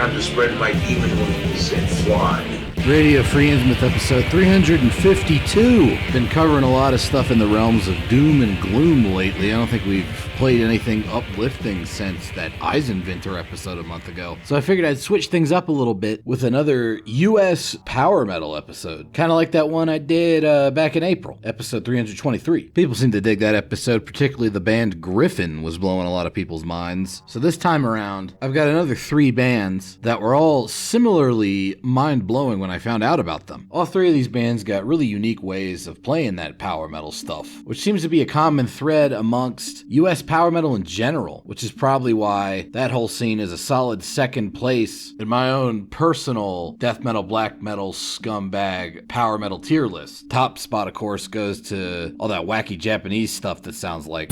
time to spread my demon wings and fly. Radio Free Intimate episode 352. Been covering a lot of stuff in the realms of doom and gloom lately. I don't think we've played anything uplifting since that Eisenwinter episode a month ago. So I figured I'd switch things up a little bit with another US power metal episode. Kind of like that one I did back in April, episode 323. People seem to dig that episode, particularly the band Griffin was blowing a lot of people's minds. So this time around, I've got another 3 bands that were all similarly mind-blowing when I found out about them. All 3 of these bands got really unique ways of playing that power metal stuff, which seems to be a common thread amongst US power metal in general, which is probably why that whole scene is a solid second place in my own personal death metal, black metal, scumbag, power metal tier list. Top spot, of course, goes to all that wacky Japanese stuff that sounds like...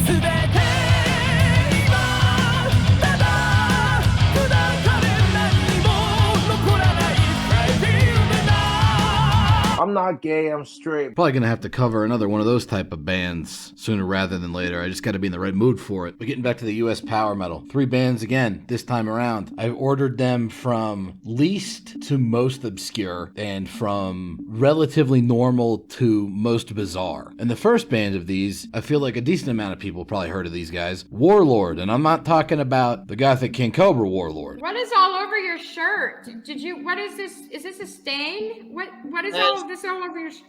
I'm not gay, I'm straight. Probably gonna have to cover another one of those type of bands sooner rather than later. I just gotta be in the right mood for it. But getting back to the US power metal. 3 bands again, this time around. I've ordered them from least to most obscure and from relatively normal to most bizarre. And the first band of these, I feel like a decent amount of people probably heard of these guys. Warlord, and I'm not talking about the Gothic King Cobra Warlord. What is all over your shirt? Did you, what is this? Is this a stain? What is all of this all over your shirt?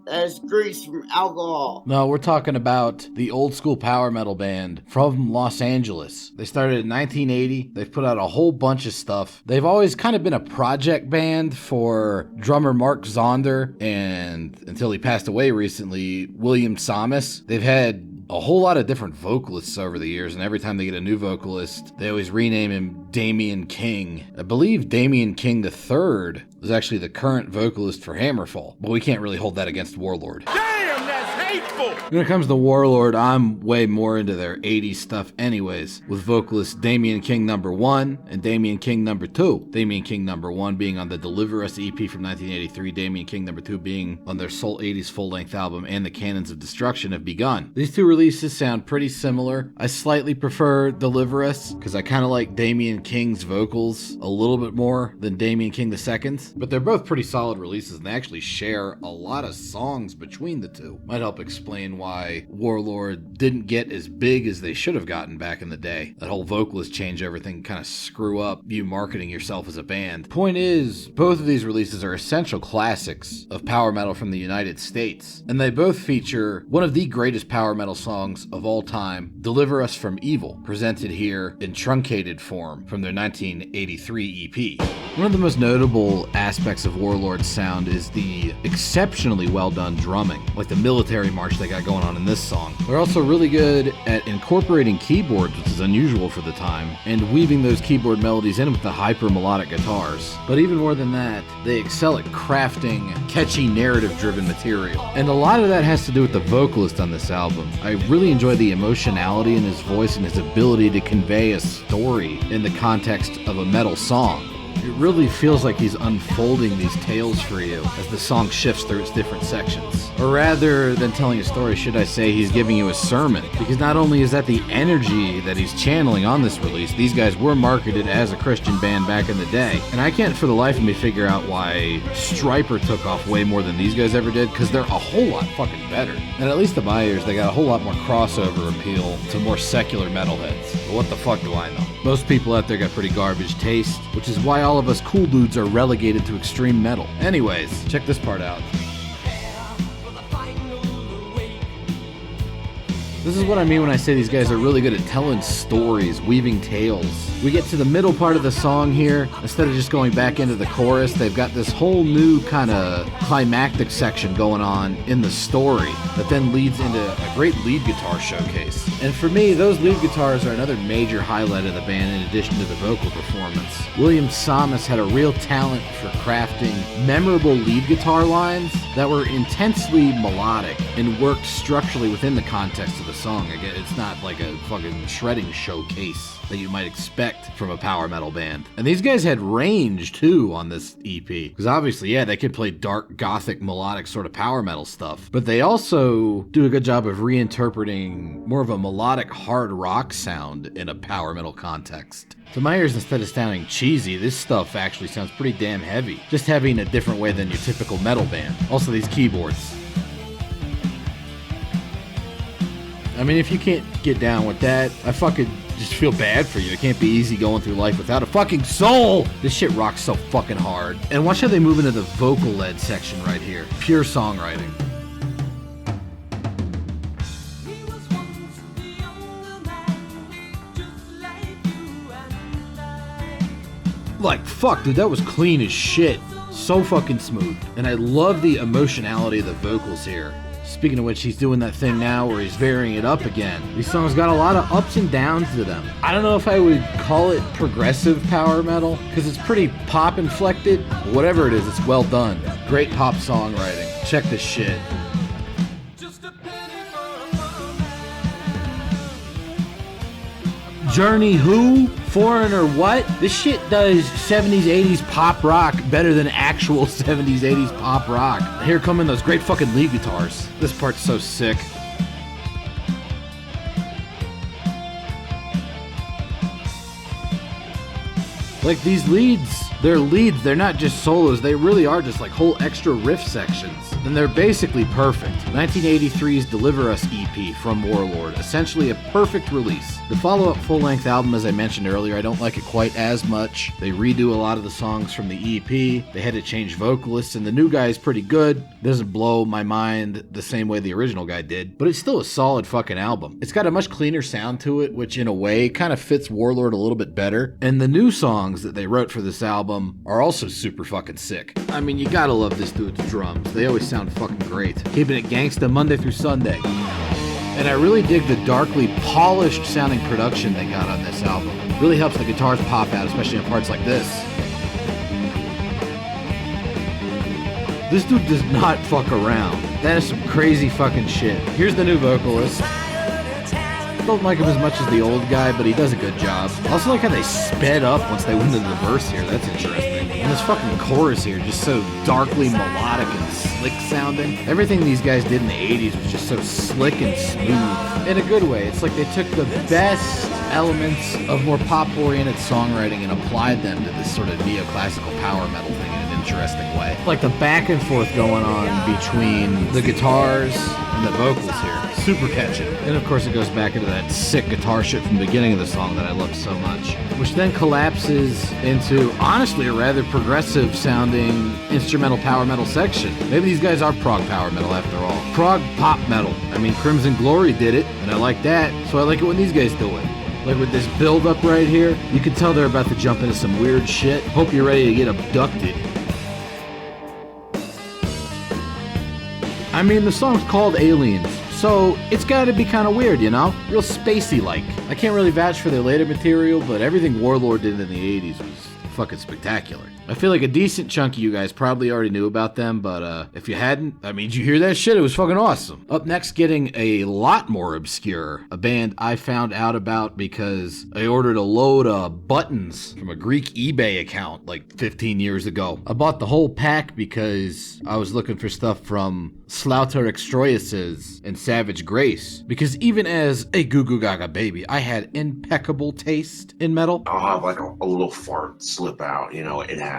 That's grease from alcohol. No, we're talking about the old school power metal band from Los Angeles. They started in 1980. They've put out a whole bunch of stuff. They've always kind of been a project band for drummer Mark Zonder and, until he passed away recently, William Samus. They've had a whole lot of different vocalists over the years, and every time they get a new vocalist, they always rename him Damian King. I believe Damian King III was actually the current vocalist for Hammerfall, but we can't really hold that against Warlord. Damn, that's hateful! When it comes to Warlord, I'm way more into their 80s stuff anyways, with vocalist Damian King #1 and Damian King #2. Damian King #1 being on the Deliver Us EP from 1983, Damian King #2 being on their Soul 80s full-length album And the Cannons of Destruction Have Begun. These 2 releases sound pretty similar. I slightly prefer Deliver Us, because I kind of like Damian King's vocals a little bit more than Damian King II's, but they're both pretty solid releases, and they actually share a lot of songs between the 2. Might help explain why Warlord didn't get as big as they should have gotten back in the day. That whole vocalist changeover thing kind of screw up you marketing yourself as a band. Point is, both of these releases are essential classics of power metal from the United States, and they both feature one of the greatest power metal songs of all time, Deliver Us from Evil, presented here in truncated form from their 1983 EP. One of the most notable aspects of Warlord's sound is the exceptionally well done drumming, like the military march they got going on in this song. They're also really good at incorporating keyboards, which is unusual for the time, and weaving those keyboard melodies in with the hyper melodic guitars. But even more than that, they excel at crafting catchy narrative driven material. And a lot of that has to do with the vocalist on this album. I really enjoy the emotionality in his voice and his ability to convey a story in the context of a metal song. It really feels like he's unfolding these tales for you as the song shifts through its different sections. Or rather than telling a story, should I say he's giving you a sermon. Because not only is that the energy that he's channeling on this release, these guys were marketed as a Christian band back in the day. And I can't for the life of me figure out why Stryper took off way more than these guys ever did, because they're a whole lot fucking better. And at least to my ears, they got a whole lot more crossover appeal to more secular metalheads. But what the fuck do I know? Most people out there got pretty garbage taste, which is why all of us cool dudes are relegated to extreme metal. Anyways, check this part out. This is what I mean when I say these guys are really good at telling stories, weaving tales. We get to the middle part of the song here. Instead of just going back into the chorus, they've got this whole new kind of climactic section going on in the story that then leads into a great lead guitar showcase. And for me, those lead guitars are another major highlight of the band in addition to the vocal performance. William Samus had a real talent for crafting memorable lead guitar lines that were intensely melodic and worked structurally within the context of the a song. It's not like a fucking shredding showcase that you might expect from a power metal band. And these guys had range too on this EP. Because obviously, yeah, they could play dark, gothic, melodic sort of power metal stuff. But they also do a good job of reinterpreting more of a melodic hard rock sound in a power metal context. To my ears, instead of sounding cheesy, this stuff actually sounds pretty damn heavy. Just heavy in a different way than your typical metal band. Also, these keyboards. I mean, if you can't get down with that, I fucking just feel bad for you. It can't be easy going through life without a fucking soul. This shit rocks so fucking hard. And watch how they move into the vocal-led section right here. Pure songwriting. Like, fuck, dude, that was clean as shit. So fucking smooth. And I love the emotionality of the vocals here. Speaking of which, he's doing that thing now where he's varying it up again. These songs got a lot of ups and downs to them. I don't know if I would call it progressive power metal, because it's pretty pop inflected. Whatever it is, it's well done. Great pop songwriting. Check this shit. Journey who? Foreigner what? This shit does 70s, 80s pop rock better than actual 70s, 80s pop rock. Here come in those great fucking lead guitars. This part's so sick. Like these leads, they're not just solos, they really are just like whole extra riff sections. And they're basically perfect. 1983's Deliver Us EP from Warlord, essentially a perfect release. The follow-up full-length album, as I mentioned earlier, I don't like it quite as much. They redo a lot of the songs from the EP, they had to change vocalists, and the new guy is pretty good. Doesn't blow my mind the same way the original guy did, but it's still a solid fucking album. It's got a much cleaner sound to it, which in a way kind of fits Warlord a little bit better. And the new songs that they wrote for this album are also super fucking sick. I mean, you gotta love this dude's drums. They always sound fucking great. Keeping it gangsta Monday through Sunday. And I really dig the darkly polished sounding production they got on this album. Really helps the guitars pop out, especially on parts like this. This dude does not fuck around. That is some crazy fucking shit. Here's the new vocalist. Don't like him as much as the old guy, but he does a good job. I also like how they sped up once they went into the verse here. That's interesting. And this fucking chorus here, just so darkly melodic and slick sounding. Everything these guys did in the 80s was just so slick and smooth. In a good way. It's like they took the best elements of more pop-oriented songwriting and applied them to this sort of neoclassical power metal thing in an interesting way. Like the back and forth going on between the guitars and the vocals here. Super catchy. And of course it goes back into that sick guitar shit from the beginning of the song that I love so much. Which then collapses into, honestly, a rather progressive sounding instrumental power metal section. Maybe these guys are prog power metal after all. Prog pop metal. I mean, Crimson Glory did it, and I like that, so I like it when these guys do it. Like with this build up right here, you can tell they're about to jump into some weird shit. Hope you're ready to get abducted. I mean, the song's called Aliens, so it's gotta be kind of weird, you know? Real spacey-like. I can't really vouch for their later material, but everything Warlord did in the 80s was fucking spectacular. I feel like a decent chunk of you guys probably already knew about them, but if you hadn't, I mean, did you hear that shit? It was fucking awesome. Up next, getting a lot more obscure, a band I found out about because I ordered a load of buttons from a Greek eBay account like 15 years ago. I bought the whole pack because I was looking for stuff from Slaughter Extroises and Savage Grace, because even as a Goo Goo Gaga baby, I had impeccable taste in metal. I'll have like a little fart slip out, you know, it happens.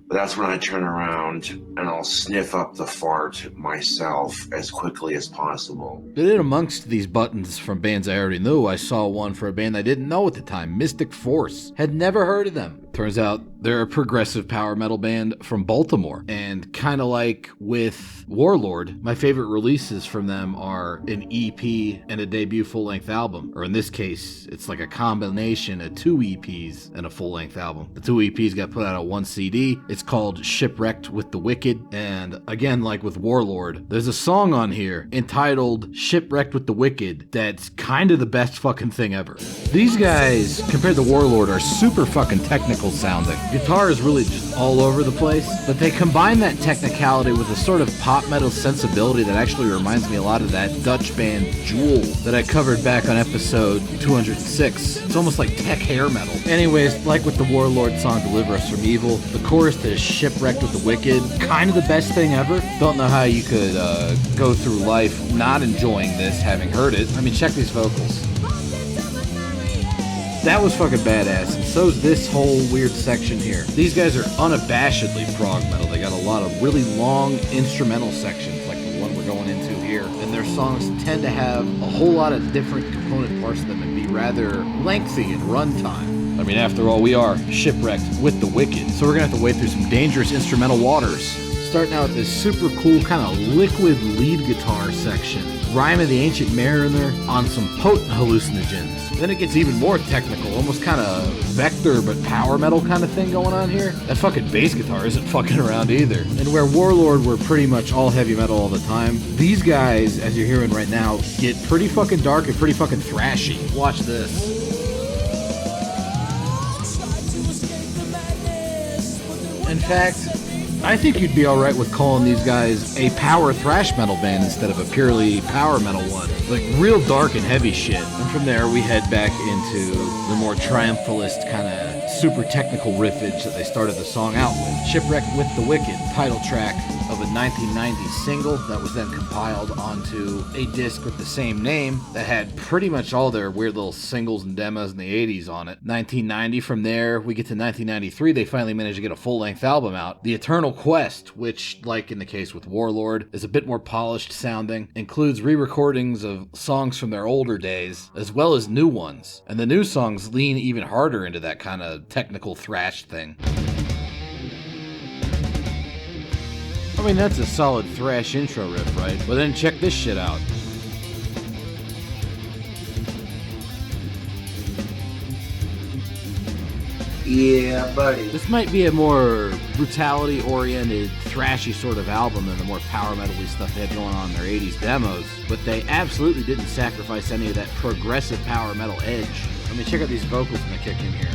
But that's when I turn around and I'll sniff up the fart myself as quickly as possible. But in amongst these buttons from bands I already knew, I saw one for a band I didn't know at the time, Mystic Force. Had never heard of them. Turns out they're a progressive power metal band from Baltimore. And kind of like with Warlord, my favorite releases from them are an EP and a debut full-length album. Or in this case, it's like a combination of 2 EPs and a full-length album. The 2 EPs got put out on 1 CD. It's called Shipwrecked with the Wicked. And again, like with Warlord, there's a song on here entitled Shipwrecked with the Wicked that's kind of the best fucking thing ever. These guys, compared to Warlord, are super fucking technical technical sounding. Guitar is really just all over the place, but they combine that technicality with a sort of pop metal sensibility that actually reminds me a lot of that Dutch band Jewel that I covered back on episode 206. It's almost like tech hair metal. Anyways, like with the Warlord song Deliver Us From Evil, the chorus to Shipwrecked with the Wicked, kind of the best thing ever. Don't know how you could go through life not enjoying this, having heard it. I mean, check these vocals. That was fucking badass, and so's this whole weird section here. These guys are unabashedly prog metal. They got a lot of really long instrumental sections, like the one we're going into here, and their songs tend to have a whole lot of different component parts to them and be rather lengthy in runtime. I mean, after all, we are shipwrecked with the wicked, so we're gonna have to wade through some dangerous instrumental waters. Starting out with this super cool kind of liquid lead guitar section. Rhyme of the Ancient Mariner on some potent hallucinogens. Then it gets even more technical, almost kind of vector but power metal kind of thing going on here. That fucking bass guitar isn't fucking around either. And where Warlord were pretty much all heavy metal all the time, these guys, as you're hearing right now, get pretty fucking dark and pretty fucking thrashy. Watch this. In fact, I think you'd be alright with calling these guys a power thrash metal band instead of a purely power metal one. Like real dark and heavy shit. And from there we head back into the more triumphalist kind of super technical riffage that they started the song out with. Shipwrecked with the Wicked, title track of a 1990 single that was then compiled onto a disc with the same name that had pretty much all their weird little singles and demos in the 80s on it. 1990, from there we get to 1993, they finally managed to get a full-length album out, The Eternal Quest, which, like in the case with Warlord, is a bit more polished sounding, includes re-recordings of songs from their older days, as well as new ones, and the new songs lean even harder into that kind of technical thrash thing. I mean, that's a solid thrash intro riff, right? But then check this shit out. Yeah, buddy. This might be a more brutality-oriented, thrashy sort of album than the more power metal-y stuff they had going on in their 80s demos, but they absolutely didn't sacrifice any of that progressive power metal edge. I mean, check out these vocals when they kick in here.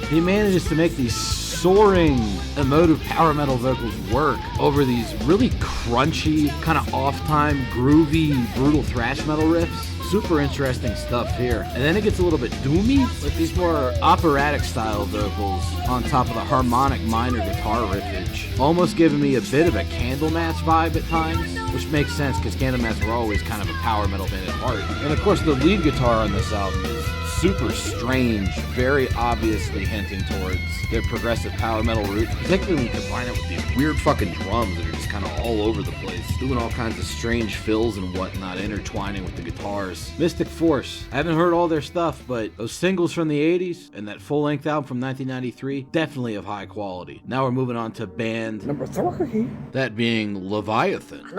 He manages to make these soaring, emotive power metal vocals work over these really crunchy, kind of off-time, groovy, brutal thrash metal riffs. Super interesting stuff here. And then it gets a little bit doomy with these more operatic style vocals on top of the harmonic minor guitar riffage. Almost giving me a bit of a Candlemass vibe at times, which makes sense because Candlemass were always kind of a power metal band at heart. And of course the lead guitar on this album is super strange, very obviously hinting towards their progressive power metal roots, particularly when you combine it with these weird fucking drums that are just kind of all over the place, doing all kinds of strange fills and whatnot, intertwining with the guitars. Mystic Force, I haven't heard all their stuff, but those singles from the 80s and that full-length album from 1993, definitely of high quality. Now we're moving on to band number 3, that being Leviathan.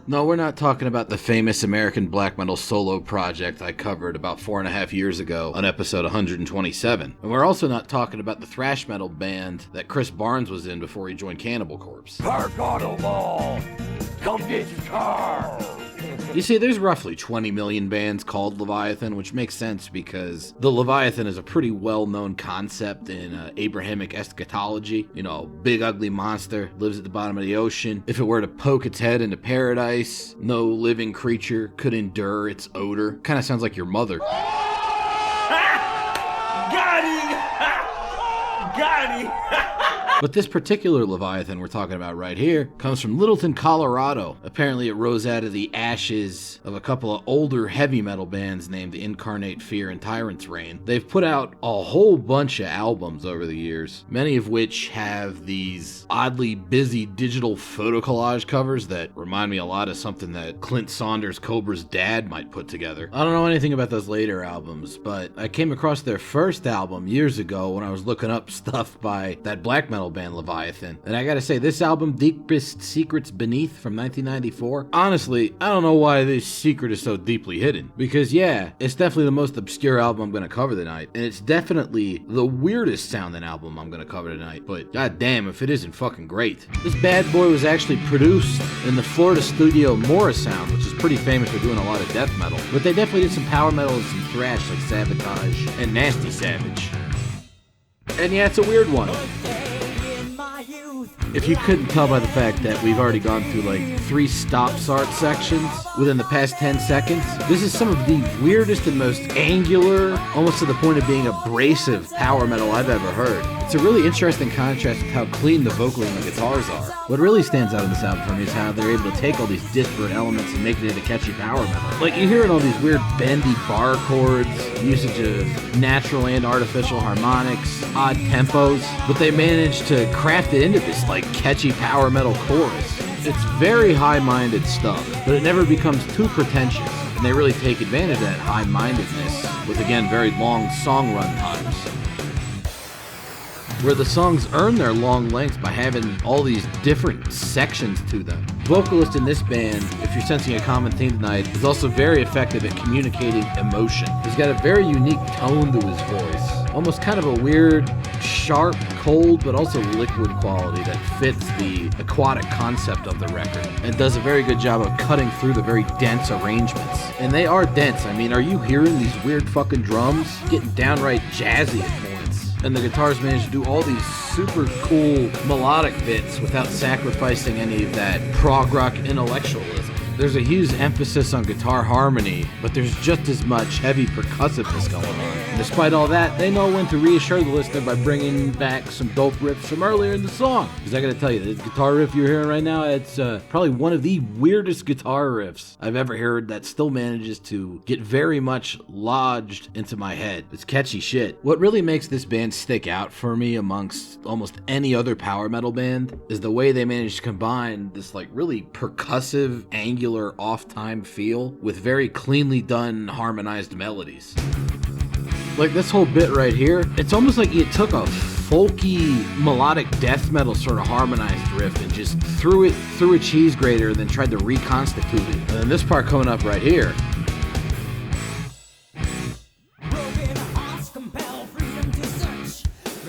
No, we're not talking about the famous American black metal solo project I covered about 4.5 years ago on episode 127. And we're also not talking about the thrash metal band that Chris Barnes was in before he joined Cannibal Corpse. Park Auto Mall! Come get your car! You see, there's roughly 20 million bands called Leviathan, which makes sense because the Leviathan is a pretty well-known concept in Abrahamic eschatology. You know, big ugly monster, lives at the bottom of the ocean. If it were to poke its head into paradise, no living creature could endure its odor. Kind of sounds like your mother. Got him! Got him! But this particular Leviathan we're talking about right here comes from Littleton, Colorado. Apparently it rose out of the ashes of a couple of older heavy metal bands named Incarnate Fear and Tyrant's Reign. They've put out a whole bunch of albums over the years, many of which have these oddly busy digital photo collage covers that remind me a lot of something that Clint Saunders Cobra's dad might put together. I don't know anything about those later albums, but I came across their first album years ago when I was looking up stuff by that black metal band Leviathan. And I gotta say, this album, Deepest Secrets Beneath from 1994, honestly, I don't know why this secret is so deeply hidden. Because yeah, it's definitely the most obscure album I'm gonna cover tonight. And it's definitely the weirdest sounding album I'm gonna cover tonight. But goddamn if it isn't fucking great. This bad boy was actually produced in the Florida studio Morrisound, which is pretty famous for doing a lot of death metal. But they definitely did some power metal and some thrash like Sabotage and Nasty Savage. And yeah, it's a weird one. If you couldn't tell by the fact that we've already gone through like 3 stop-start sections within the past 10 seconds, this is some of the weirdest and most angular, almost to the point of being abrasive power metal I've ever heard. It's a really interesting contrast with how clean the vocals and the guitars are. What really stands out in this album for me is how they're able to take all these disparate elements and make it into catchy power metal. Like, you hear in all these weird bendy bar chords, usage of natural and artificial harmonics, odd tempos, but they manage to craft it into this, like, catchy power metal chorus. It's very high-minded stuff, but it never becomes too pretentious, and they really take advantage of that high-mindedness with, again, very long song run times, where the songs earn their long length by having all these different sections to them. Vocalist in this band, if you're sensing a common theme tonight, is also very effective at communicating emotion. He's got a very unique tone to his voice, almost kind of a weird, sharp, cold, but also liquid quality that fits the aquatic concept of the record, and does a very good job of cutting through the very dense arrangements. And they are dense. I mean, are you hearing these weird fucking drums getting downright jazzy at points? And the guitars manage to do all these super cool melodic bits without sacrificing any of that prog rock intellectualism. There's a huge emphasis on guitar harmony, but there's just as much heavy percussiveness going on. And despite all that, they know when to reassure the listener by bringing back some dope riffs from earlier in the song. Because I gotta tell you, the guitar riff you're hearing right now, it's probably one of the weirdest guitar riffs I've ever heard that still manages to get very much lodged into my head. It's catchy shit. What really makes this band stick out for me amongst almost any other power metal band is the way they manage to combine this like really percussive, angular, off-time feel with very cleanly done harmonized melodies. Like this whole bit right here, it's almost like you took a folky melodic death metal sort of harmonized riff and just threw it through a cheese grater and then tried to reconstitute it. And then this part coming up right here,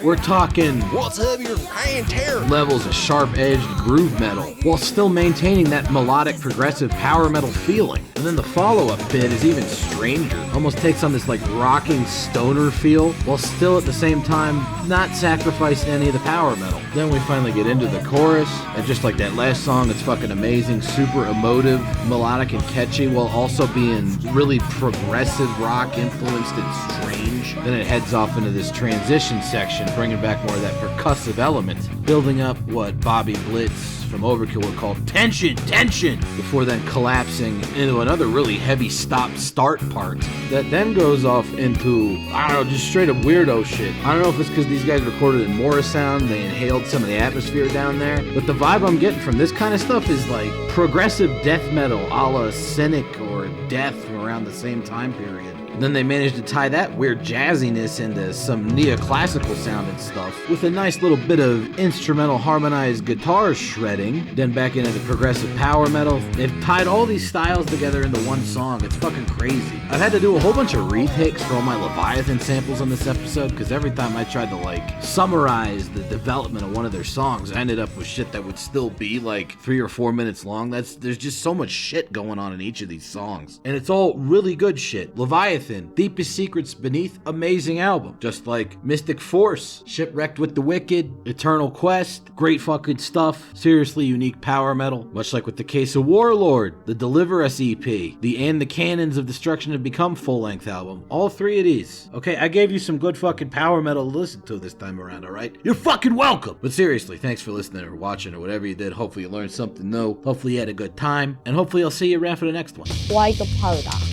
we're talking What's up, your iron terror? levels of sharp-edged groove metal, while still maintaining that melodic, progressive power metal feeling. And then the follow-up bit is even stranger. Almost takes on this like rocking stoner feel, while still at the same time not sacrificing any of the power metal. Then we finally get into the chorus, and just like that last song, it's fucking amazing, super emotive, melodic and catchy, while also being really progressive rock influenced and strange. Then it heads off into this transition section, bringing back more of that percussive element, building up what Bobby Blitz from Overkill would call tension, tension, before then collapsing into another really heavy stop-start part that then goes off into, I don't know, just straight up weirdo shit. I don't know if it's because these guys recorded in Morrisound, they inhaled some of the atmosphere down there, but the vibe I'm getting from this kind of stuff is like progressive death metal a la Cynic or Death from around the same time period. Then they managed to tie that weird jazziness into some neoclassical sounding stuff with a nice little bit of instrumental harmonized guitar shredding, then back into the progressive power metal. They've tied all these styles together into one song. It's fucking crazy. I've had to do a whole bunch of retakes for all my Leviathan samples on this episode because every time I tried to like summarize the development of one of their songs, I ended up with shit that would still be like 3 or 4 minutes long. There's just so much shit going on in each of these songs. And it's all really good shit. Leviathan, Deepest Secrets Beneath, amazing album. Just like Mystic Force, Shipwrecked with the Wicked, Eternal Quest, great fucking stuff. Seriously unique power metal. Much like with the case of Warlord, the Deliver Us EP, the And the Cannons of Destruction Have Become full-length album. All 3 of these. Okay, I gave you some good fucking power metal to listen to this time around, alright? You're fucking welcome! But seriously, thanks for listening or watching or whatever you did. Hopefully you learned something new. Hopefully you had a good time. And hopefully I'll see you around for the next one. White powder.